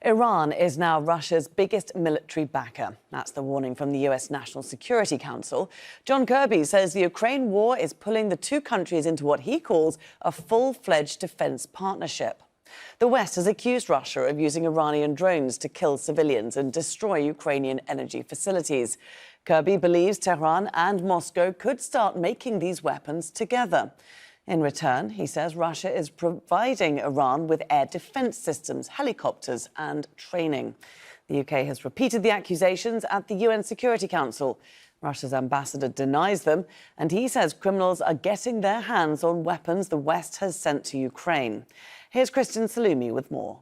Iran is now Russia's biggest military backer. That's the warning from the US National Security Council. John Kirby says the Ukraine war is pulling the two countries into what he calls a full-fledged defense partnership. The West has accused Russia of using Iranian drones to kill civilians and destroy Ukrainian energy facilities. Kirby believes Tehran and Moscow could start making these weapons together. In return, he says Russia is providing Iran with air defense systems, helicopters and training. The UK has repeated the accusations at the UN Security Council. Russia's ambassador denies them, and he says criminals are getting their hands on weapons the West has sent to Ukraine. Here's Christian Salumi with more.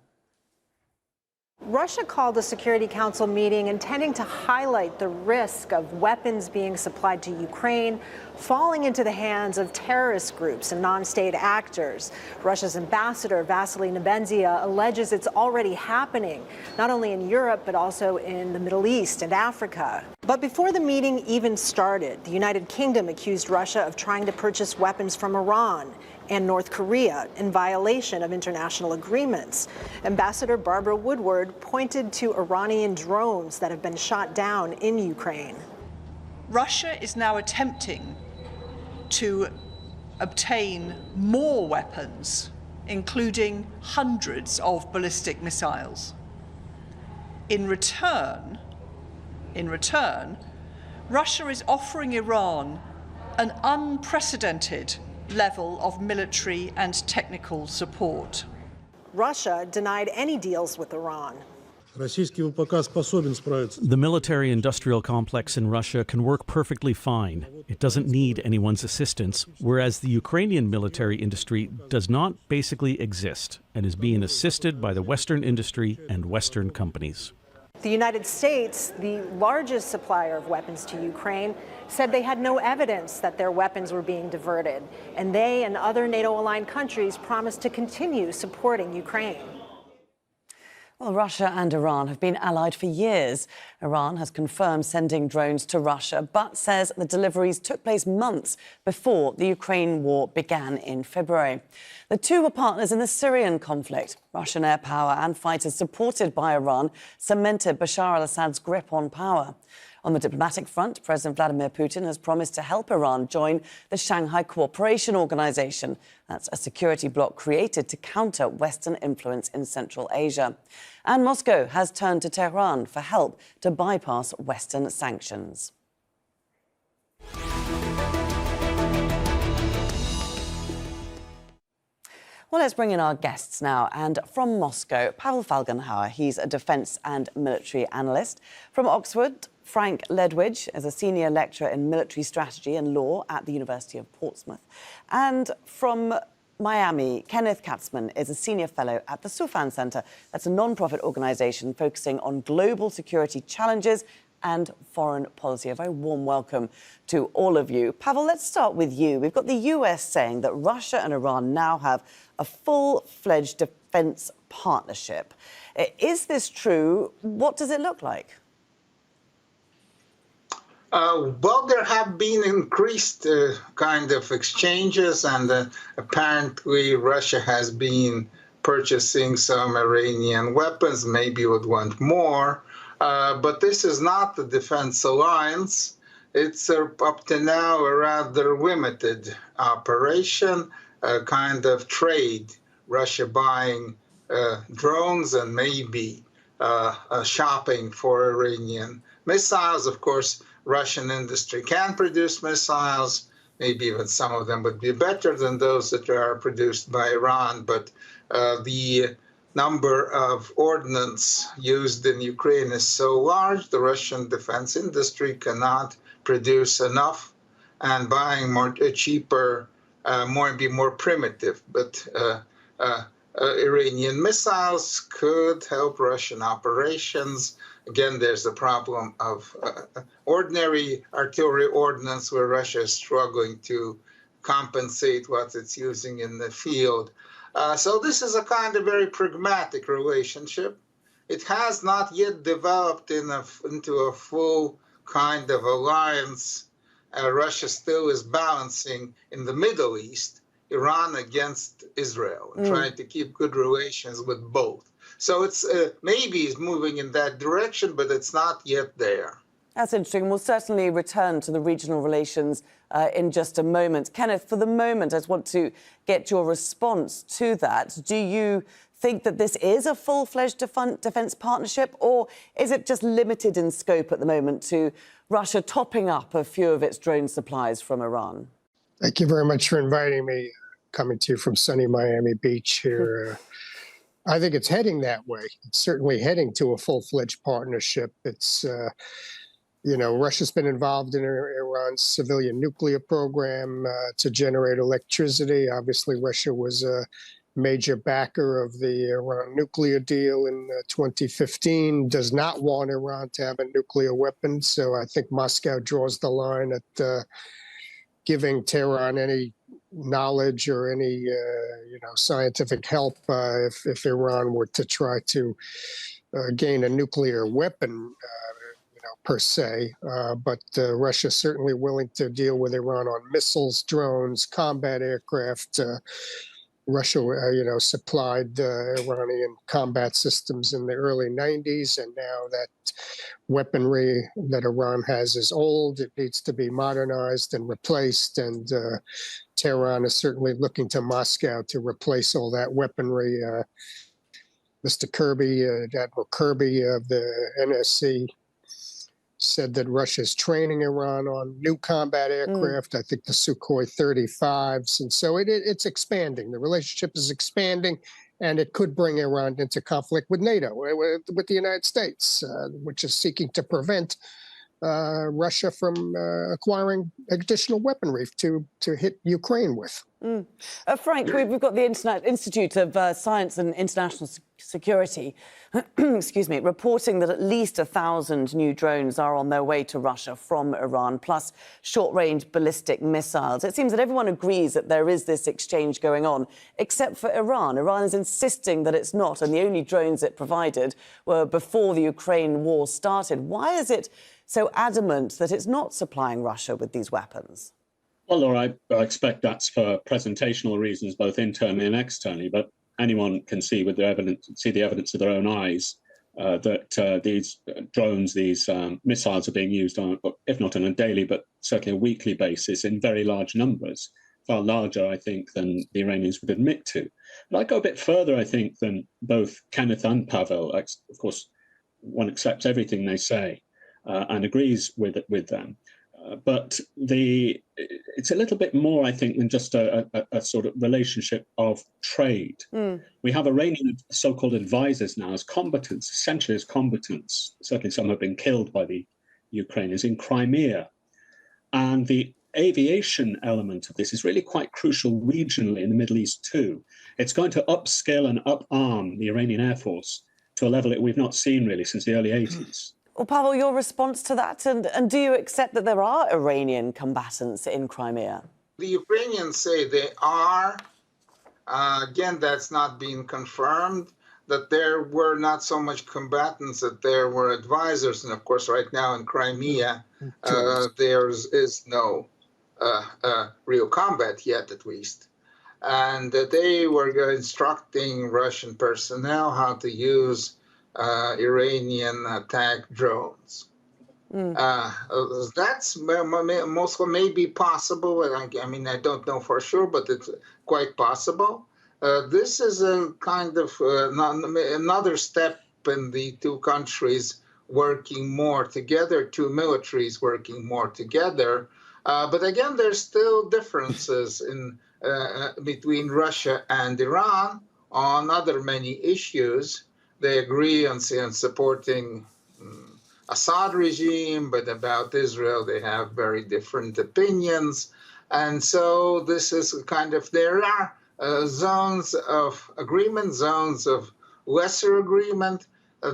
Russia called a Security Council meeting intending to highlight the risk of weapons being supplied to Ukraine falling into the hands of terrorist groups and non-state actors. Russia's ambassador, Vasily Nebenzia, alleges it's already happening, not only in Europe, but also in the Middle East and Africa. But before the meeting even started, the United Kingdom accused Russia of trying to purchase weapons from Iran and North Korea in violation of international agreements. Ambassador Barbara Woodward pointed to Iranian drones that have been shot down in Ukraine. Russia is now attempting to obtain more weapons, including hundreds of ballistic missiles. In return, Russia is offering Iran an unprecedented level of military and technical support. Russia denied any deals with Iran. The military-industrial complex in Russia can work perfectly fine. It doesn't need anyone's assistance, whereas the Ukrainian military industry does not basically exist and is being assisted by the Western industry and Western companies. The United States, the largest supplier of weapons to Ukraine, said they had no evidence that their weapons were being diverted, and they and other NATO-aligned countries promised to continue supporting Ukraine. Well, Russia and Iran have been allied for years. Iran has confirmed sending drones to Russia, but says the deliveries took place months before the Ukraine war began in February. The two were partners in the Syrian conflict. Russian air power and fighters supported by Iran cemented Bashar al-Assad's grip on power. On the diplomatic front, President Vladimir Putin has promised to help Iran join the Shanghai Cooperation Organization. That's a security bloc created to counter Western influence in Central Asia. And Moscow has turned to Tehran for help to bypass Western sanctions. Well, let's bring in our guests now. And from Moscow, Pavel Falkenhauer. He's a defence and military analyst. From Oxford, Frank Ledwidge is a senior lecturer in military strategy and law at the University of Portsmouth. And from Miami, Kenneth Katzman is a senior fellow at the Soufan Center. That's a non-profit organisation focusing on global security challenges and foreign policy. A very warm welcome to all of you. Pavel, let's start with you. We've got the US saying that Russia and Iran now have a full-fledged defence partnership. Is this true? What does it look like? Well, there have been increased kind of exchanges, and apparently Russia has been purchasing some Iranian weapons, maybe would want more. But this is not the defense alliance. It's up to now a rather limited operation, a kind of trade, Russia buying drones and maybe shopping for Iranian missiles. Of course, Russian industry can produce missiles. Maybe even some of them would be better than those that are produced by Iran. But the number of ordnance used in Ukraine is so large, the Russian defense industry cannot produce enough, and buying more cheaper, more primitive, but Iranian missiles could help Russian operations. Again, there's the problem of ordinary artillery ordnance, where Russia is struggling to compensate what it's using in the field. So this is a kind of very pragmatic relationship. It has not yet developed into a full kind of alliance. Russia still is balancing in the Middle East, Iran against Israel, and trying to keep good relations with both. So it's maybe it's moving in that direction, but it's not yet there. That's interesting. We'll certainly return to the regional relations in just a moment. Kenneth, for the moment, I just want to get your response to that. Do you think that this is a full-fledged defence partnership, or is it just limited in scope at the moment to Russia topping up a few of its drone supplies from Iran? Thank you very much for inviting me, coming to you from sunny Miami Beach here. I think it's heading that way. It's certainly heading to a full-fledged partnership. It's, you know, Russia's been involved in Iran's civilian nuclear program to generate electricity. Obviously, Russia was a major backer of the Iran nuclear deal in 2015, does not want Iran to have a nuclear weapon. So I think Moscow draws the line at giving Tehran any knowledge or any, you know, scientific help if Iran were to try to gain a nuclear weapon, you know, per se. But Russia's certainly willing to deal with Iran on missiles, drones, combat aircraft. Russia, you know, supplied Iranian combat systems in the early 90s, and now that weaponry that Iran has is old. It needs to be modernized and replaced, and Tehran is certainly looking to Moscow to replace all that weaponry. Mr. Kirby, Admiral Kirby of the NSC, said that Russia's training Iran on new combat aircraft, I think the Sukhoi 35s. And so it's expanding. The relationship is expanding, and it could bring Iran into conflict with NATO, with the United States, which is seeking to prevent Russia from acquiring additional weaponry to hit Ukraine with. Frank, we've got the Institute of Science and International Security, excuse me, reporting that at least 1,000 new drones are on their way to Russia from Iran, plus short-range ballistic missiles. It seems that everyone agrees that there is this exchange going on, except for Iran. Iran is insisting that it's not, and the only drones it provided were before the Ukraine war started. Why is it so adamant that it's not supplying Russia with these weapons? Well, Laura, I expect that's for presentational reasons, both internally and externally. But anyone can see with the evidence of their own eyes that these drones, these missiles are being used on, if not on a daily, but certainly a weekly basis in very large numbers, far larger, I think, than the Iranians would admit to. But I go a bit further, I think, than both Kenneth and Pavel. Of course, one accepts everything they say and agrees with them. But it's a little bit more, I think, than just a sort of relationship of trade. We have Iranian so-called advisors now as combatants, essentially as combatants. Certainly some have been killed by the Ukrainians in Crimea. And the aviation element of this is really quite crucial regionally in the Middle East too. It's going to upskill and up-arm the Iranian Air Force to a level that we've not seen really since the early 80s. Well, Pavel, your response to that, and do you accept that there are Iranian combatants in Crimea? The Ukrainians say they are. Again, that's not being confirmed, that there were not so much combatants, that there were advisors. And of course, right now in Crimea, there is no real combat yet, at least. And they were instructing Russian personnel how to use Iranian attack drones. That's most maybe possible. I mean, I don't know for sure, but it's quite possible. This is a kind of another step in the two countries working more together, two militaries working more together. But again, there's still differences between Russia and Iran on other many issues. They agree on supporting Assad regime, but about Israel they have very different opinions. And so this is kind of, there are zones of agreement, zones of lesser agreement.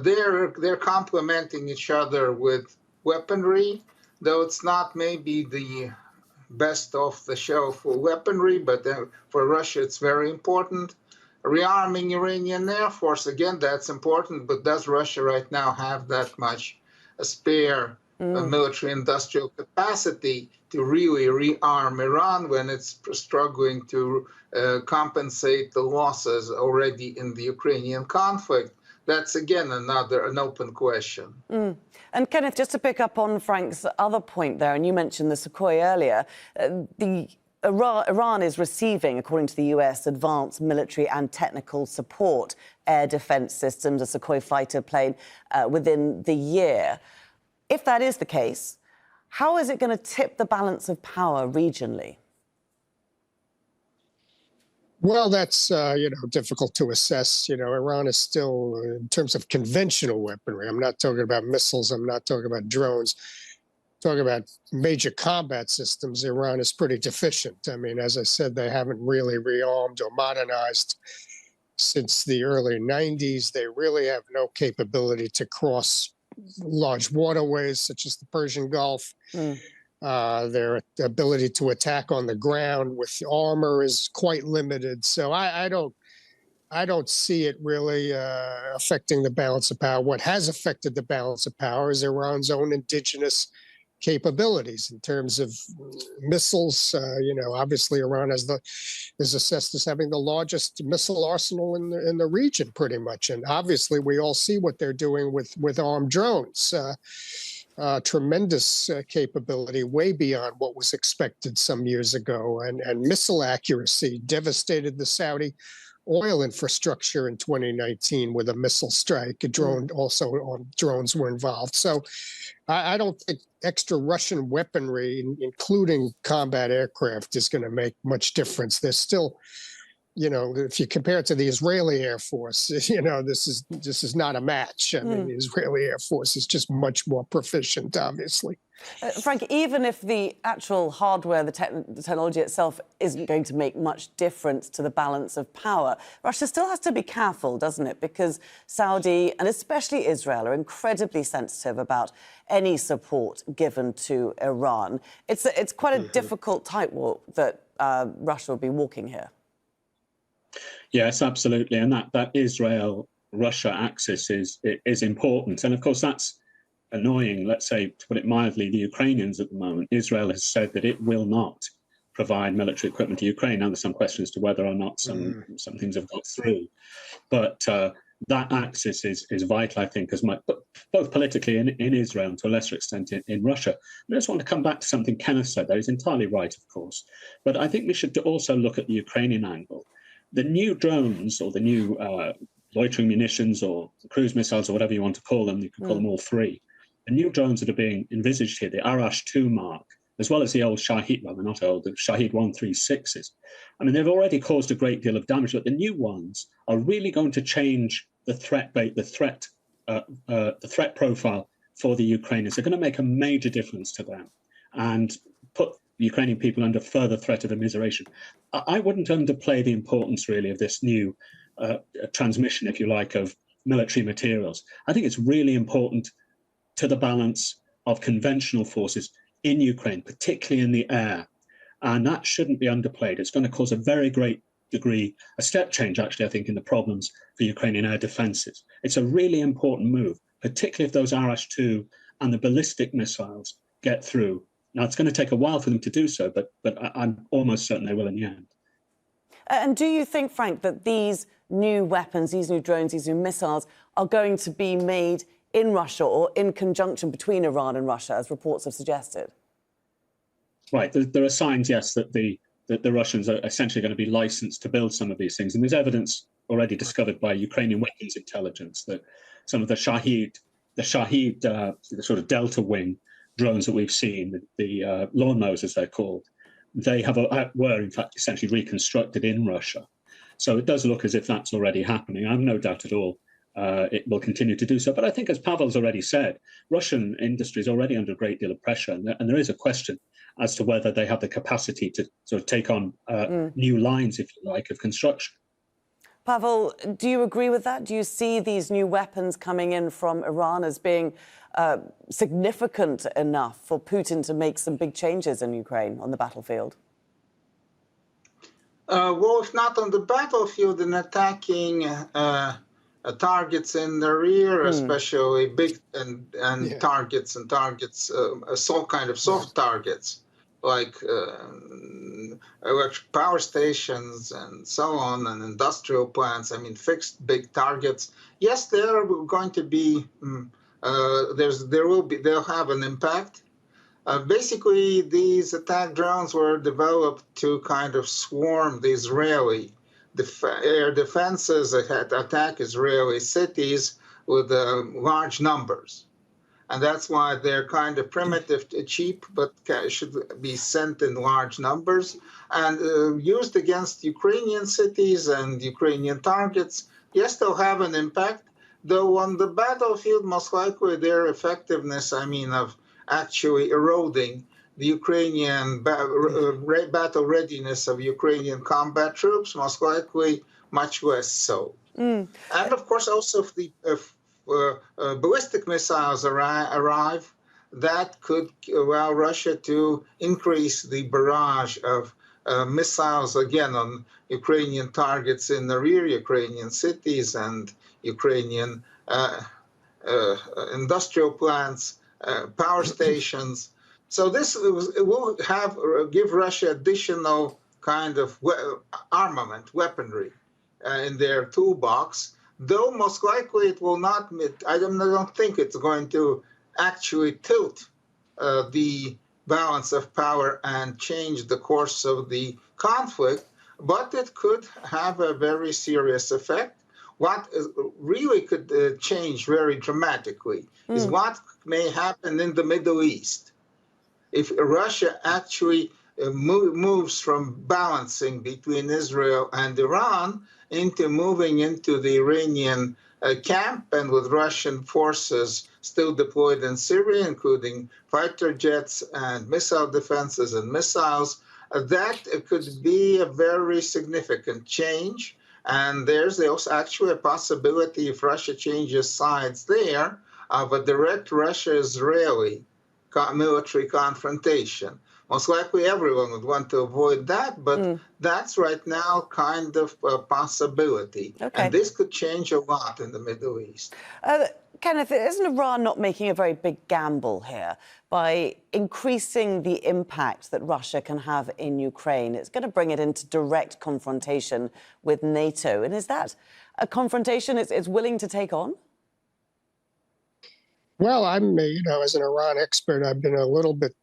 They're complementing each other with weaponry, though it's not maybe the best off-the-shelf weaponry, but for Russia it's very important. Rearming Iranian Air Force, again, that's important, but does Russia right now have that much spare military industrial capacity to really rearm Iran when it's struggling to compensate the losses already in the Ukrainian conflict? that's again an open question. And Kenneth, just to pick up on Frank's other point there, and you mentioned the Sukhoi earlier, Iran is receiving, according to the US, advanced military and technical support, air defense systems, a Sukhoi fighter plane within the year. If that is the case, how is it going to tip the balance of power regionally? Well, that's difficult to assess. Iran is still, in terms of conventional weaponry. I'm not talking about missiles. I'm not talking about drones. Talking about major combat systems, Iran is pretty deficient. I mean, as I said, they haven't really rearmed or modernized since the early 90s. They really have no capability to cross large waterways such as the Persian Gulf. Their ability to attack on the ground with armor is quite limited. So I don't see it really affecting the balance of power. What has affected the balance of power is Iran's own indigenous capabilities in terms of missiles. Obviously Iran is assessed as having the largest missile arsenal in the region, pretty much. And obviously we all see what they're doing with armed drones. Tremendous capability, way beyond what was expected some years ago, and missile accuracy devastated the Saudi oil infrastructure in 2019 with a missile strike. A drone, also drones were involved. So I don't think extra Russian weaponry, including combat aircraft, is going to make much difference. There's still, if you compare it to the Israeli Air Force, this is not a match. I mean, the Israeli Air Force is just much more proficient, obviously. Frank, even if the actual hardware, the technology itself isn't going to make much difference to the balance of power, Russia still has to be careful, doesn't it? Because Saudi, and especially Israel, are incredibly sensitive about any support given to Iran. It's quite a difficult tightrope that Russia will be walking here. Yes, absolutely. And that Israel-Russia axis is important. And of course, that's annoying, let's say, to put it mildly, the Ukrainians at the moment. Israel has said that it will not provide military equipment to Ukraine. Now, there's some question as to whether or not some things have got through. But that axis is vital, I think, as much, both politically in Israel and to a lesser extent in Russia. I just want to come back to something Kenneth said there. He's entirely right, of course. But I think we should also look at the Ukrainian angle. The new drones, or the new loitering munitions or cruise missiles, or whatever you want to call them, you can call them all three. The new drones that are being envisaged here, the Arash-2 mark, as well as the old Shahid, well, they're not old, the Shahid 136s. I mean, they've already caused a great deal of damage, but the new ones are really going to change the threat profile for the Ukrainians. They're going to make a major difference to them and put the Ukrainian people under further threat of immiseration. I wouldn't underplay the importance, really, of this new transmission, if you like, of military materials. I think it's really important to the balance of conventional forces in Ukraine, particularly in the air. And that shouldn't be underplayed. It's going to cause a very great degree, a step change, actually, I think, in the problems for Ukrainian air defenses. It's a really important move, particularly if those Arash-2 and the ballistic missiles get through. Now, it's going to take a while for them to do so, but I'm almost certain they will in the end. And do you think, Frank, that these new weapons, these new drones, these new missiles are going to be made in Russia or in conjunction between Iran and Russia, as reports have suggested? Right. There are signs, yes, that the Russians are essentially going to be licensed to build some of these things. And there's evidence already discovered by Ukrainian weapons intelligence that some of the Shahid, the sort of Delta Wing drones that we've seen, the lawnmowers, as they're called, they were, in fact, essentially reconstructed in Russia. So it does look as if that's already happening. I have no doubt at all it will continue to do so. But I think, as Pavel's already said, Russian industry is already under a great deal of pressure. And there is a question as to whether they have the capacity to sort of take on new lines, if you like, of construction. Pavel, do you agree with that? Do you see these new weapons coming in from Iran as being significant enough for Putin to make some big changes in Ukraine on the battlefield? Well, if not on the battlefield, in attacking targets in the rear, especially big and targets, so kind of soft targets like power stations and so on, and industrial plants. I mean, fixed big targets. Yes, there are going to be. They'll have an impact. Basically, these attack drones were developed to kind of swarm the Israeli air defenses that attack Israeli cities with large numbers. And that's why they're kind of primitive, cheap, but should be sent in large numbers and used against Ukrainian cities and Ukrainian targets. Yes, they'll have an impact, though on the battlefield, most likely their effectiveness, of actually eroding the Ukrainian battle readiness of Ukrainian combat troops, most likely much less so. And of course, also if ballistic missiles arrive, that could allow Russia to increase the barrage of missiles again on Ukrainian targets in the rear Ukrainian cities and Ukrainian industrial plants, power stations. So this will give Russia additional kind of armament, weaponry in their toolbox, though most likely it will not, I don't think it's going to actually tilt the balance of power and change the course of the conflict, but it could have a very serious effect. What really could change very dramatically is what may happen in the Middle East. If Russia actually moves from balancing between Israel and Iran into moving into the Iranian camp, and with Russian forces still deployed in Syria, including fighter jets and missile defenses and missiles, that could be a very significant change. And there's also actually a possibility, if Russia changes sides there, of a direct Russia-Israeli military confrontation. Most likely everyone would want to avoid that, but that's right now kind of a possibility. Okay. And this could change a lot in the Middle East. Kenneth, isn't Iran not making a very big gamble here by increasing the impact that Russia can have in Ukraine? It's going to bring it into direct confrontation with NATO. And is that a confrontation it's willing to take on? Well, I'm, as an Iran expert, I've been a little bit,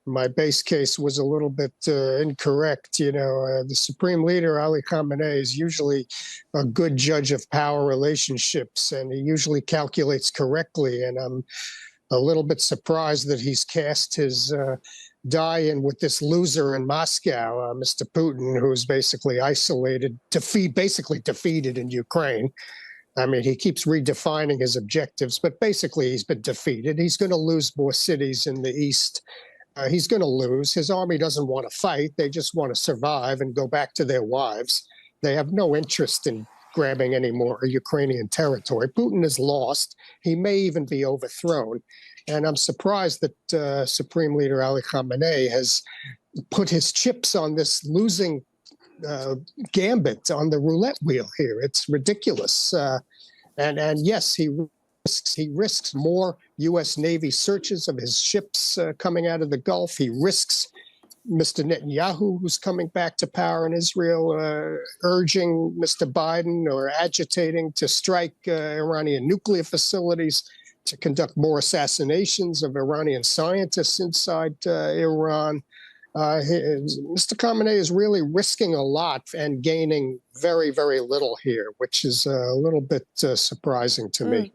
my base case was a little bit incorrect. The Supreme Leader, Ali Khamenei, is usually a good judge of power relationships, and he usually calculates correctly. And I'm a little bit surprised that he's cast his die in with this loser in Moscow, Mr. Putin, who's basically basically defeated in Ukraine. I mean, he keeps redefining his objectives, but basically he's been defeated. He's going to lose more cities in the east. He's going to lose. His army doesn't want to fight. They just want to survive and go back to their wives. They have no interest in grabbing any more Ukrainian territory. Putin has lost. He may even be overthrown. And I'm surprised that Supreme Leader Ali Khamenei has put his chips on this losing gambit on the roulette wheel here. It's ridiculous. And yes, he risks more U.S. Navy searches of his ships coming out of the Gulf. He risks Mr. Netanyahu, who's coming back to power in Israel, urging Mr. Biden or agitating to strike Iranian nuclear facilities, to conduct more assassinations of Iranian scientists inside Iran. Mr. Khamenei is really risking a lot and gaining very, very little here, which is a little bit surprising to me.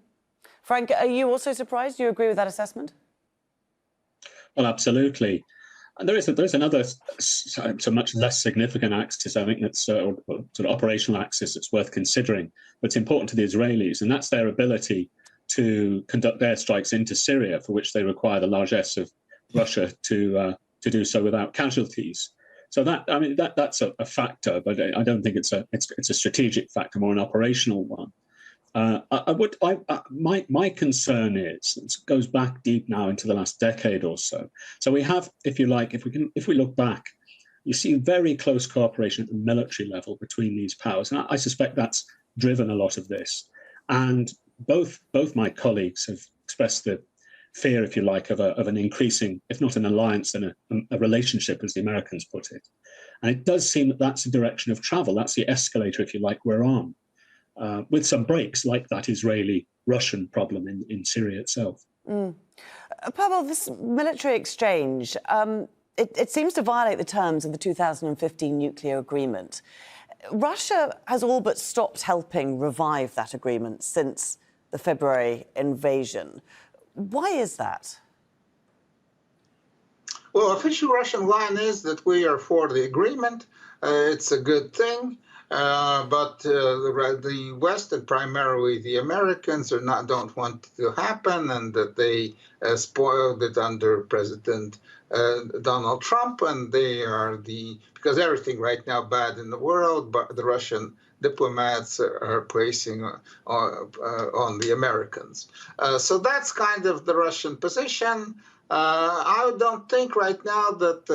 Frank, are you also surprised? Do you agree with that assessment? Well, absolutely. And there's another, so much less significant axis, I think, that's sort of operational axis that's worth considering. But it's important to the Israelis, and that's their ability to conduct airstrikes into Syria, for which they require the largesse of Russia to do so without casualties. So that's a factor, but I don't think it's a strategic factor, more an operational one. My concern is, it goes back deep now into the last decade or so. So we have, if you like, if we look back, you see very close cooperation at the military level between these powers, and I suspect that's driven a lot of this. And both my colleagues have expressed the fear, if you like, of an increasing, if not an alliance, then a relationship, as the Americans put it. And it does seem that that's the direction of travel. That's the escalator, if you like, we're on, with some breaks like that Israeli-Russian problem in Syria itself. Pavel, this military exchange, it seems to violate the terms of the 2015 nuclear agreement. Russia has all but stopped helping revive that agreement since the February invasion. Why is that? Well, official Russian line is that we are for the agreement. It's a good thing. But the West, and primarily the Americans, don't want it to happen, and that they spoiled it under President Donald Trump, and they are because everything right now bad in the world, but the Russian diplomats are placing on the Americans. So that's kind of the Russian position. I don't think right now that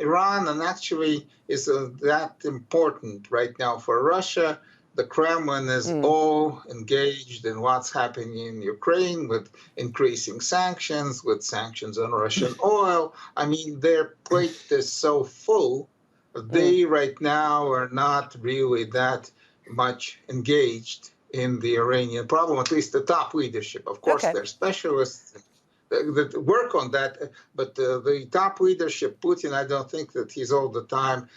Iran and actually is that important right now for Russia. The Kremlin is all engaged in what's happening in Ukraine with increasing sanctions, with sanctions on Russian oil. I mean, their plate is so full. They right now are not really that much engaged in the Iranian problem, at least the top leadership. Of course, they're specialists that work on that, but the top leadership, Putin, I don't think that he's all the time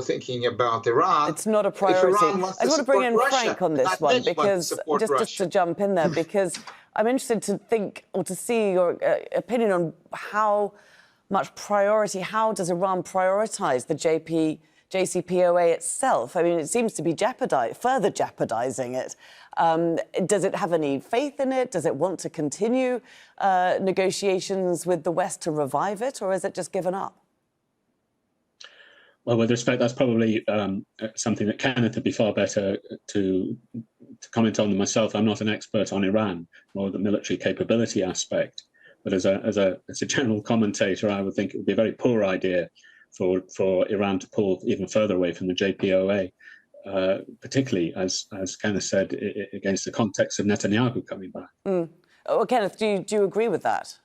thinking about Iran. It's not a priority. I want to bring in Russia, Frank on this one, because just to jump in there, because I'm interested to think or to see your opinion on how much priority, how does Iran prioritize the JCPOA itself? I mean, it seems to be further jeopardizing it. Does it have any faith in it? Does it want to continue negotiations with the West to revive it, or is it just given up? Well, with respect, that's probably something that Kenneth would be far better to comment on than myself. I'm not an expert on Iran or the military capability aspect, but as a general commentator, I would think it would be a very poor idea for Iran to pull even further away from the JPOA, particularly, as Kenneth said, against the context of Netanyahu coming back. Oh, Kenneth, do you agree with that?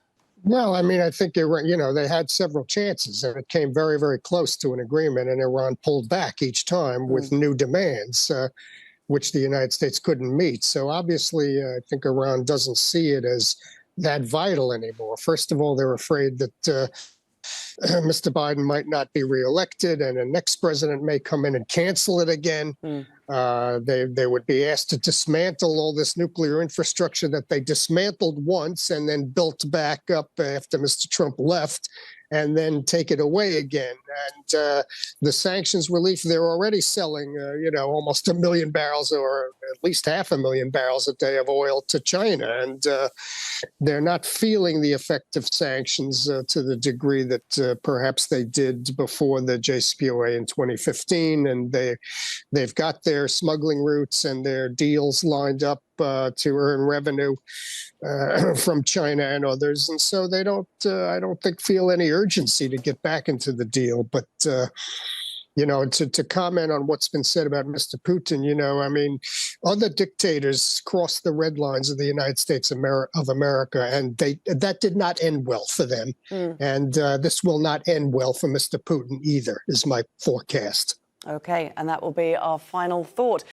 Well, I mean, I think they had several chances, and it came very, very close to an agreement, and Iran pulled back each time with new demands, which the United States couldn't meet. So obviously, I think Iran doesn't see it as that vital anymore. First of all, they're afraid that Mr. Biden might not be reelected, and the next president may come in and cancel it again. They would be asked to dismantle all this nuclear infrastructure that they dismantled once and then built back up after Mr. Trump left, and then take it away again. And the sanctions relief, they're already selling, almost 1 million barrels or at least 500,000 barrels a day of oil to China. And they're not feeling the effect of sanctions to the degree that perhaps they did before the JCPOA in 2015. And they've got their smuggling routes and their deals lined up to earn revenue from China and others, and so they don't, I don't think, feel any urgency to get back into the deal. But to comment on what's been said about Mr. Putin, I mean, other dictators crossed the red lines of the United States of America, and that did not end well for them, and this will not end well for Mr. Putin either, is my forecast. Okay, and that will be our final thought.